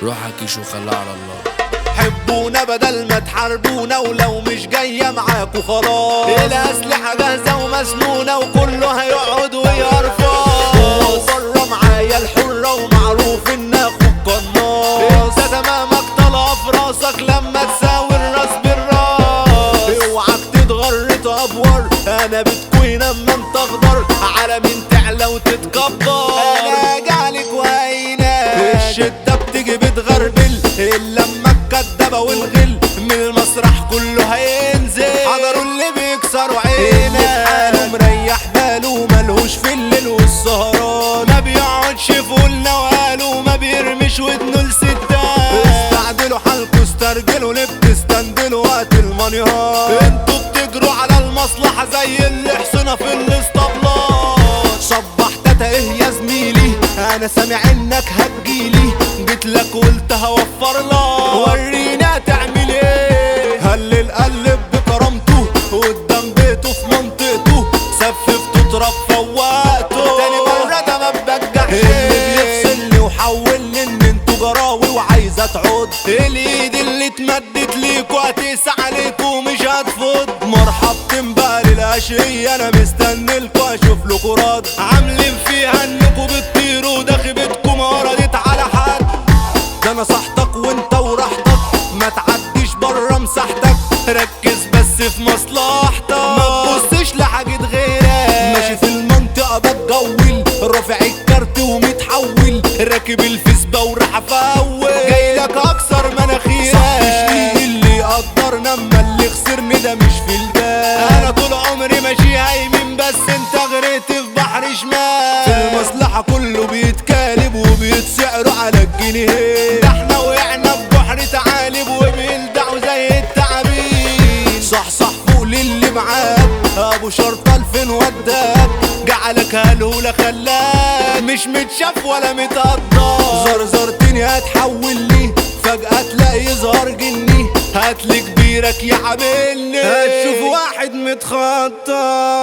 روحك يشو خليها على الله. حبونا بدل ما تحاربونا، ولو مش جاية معاكوا خلاص الأسلحة جاهزة ومسنونة وكله هيقعد ويرفض. بره معايا الحرة ومعروف إن أخوك قناص، انت تمامك طالعة في راسك لما تساوي الراس بالراس. اوعك تتغر تأفور، أنا بتكوين أما انت أخضر على مين تعلى وتتكبر. أنا جعلك وعينك الشدة بتيجي بتغربل، اللمة الكدابة والغل من المسرح كله هينزل. حضروا اللي بيكسروا عينك، حاله مريح باله ملهوش في الليل والسهران، ما بيقعدش في قولنا وقاله، ما بيرمش ودنه لستات. استعدلوا حالكوا استرجلوا ليه بتستندلوا وقت المنيهات، انتوا بتجروا على المصلحة زي اللي حصنا في الاسطبلات. صبحت ايه يا زميلي، انا سامع انك هتجيلي، جيتلك قلت هوفر لك، ورينا هتعمل ايه. هلل قلب بكرامته قدام بيته في منطقته، سففته تراب فوقته، تاني مرة ده ما بجحش. اللي بيفصلني وحولني ان انتوا جراوي وعايزة تعود، الايد اللي اتمدت ليكوا هتقسى عليكوا مش هتفض. مرحبتين بقى للاشقية، انا مستنيلكوا اشوف لكوا رد، عاملين فيها انكوا بتطيروا ده خيبتكوا ما ردت على حد. ده انا صحتك وانت وراحتك، ما تعديش بره مساحتك، ركز بس في مصلحتك، ما تبصش لحاجة غيرك. ماشي في المنطقة بتجول، رافع الكارت ومتحول، راكب الفيسبا وراح افول، جايلك اكسر مناخيرك. صاحبي اللي يقدرنا اما اللي خسرني ده مش في البال. انا طول عمري ماشي هيمين بس انت غرقت في بحر شمال. في المصلحة كله بيتكالب وبيتسعروا على الجنيه، ده احنا وقعنا في بحر تعالب وبيلدعوا زي التعابين. صح فوق للي معاك، ابو شرطة 2000 وداك، جعلك هلهولة خلاك مش متشاف ولا متقدر. زرزرتني هتحول لي فجأة تلاقي يظهر جني، هاتلي كبيرك يعاملني، هتشوف واحد متخطر.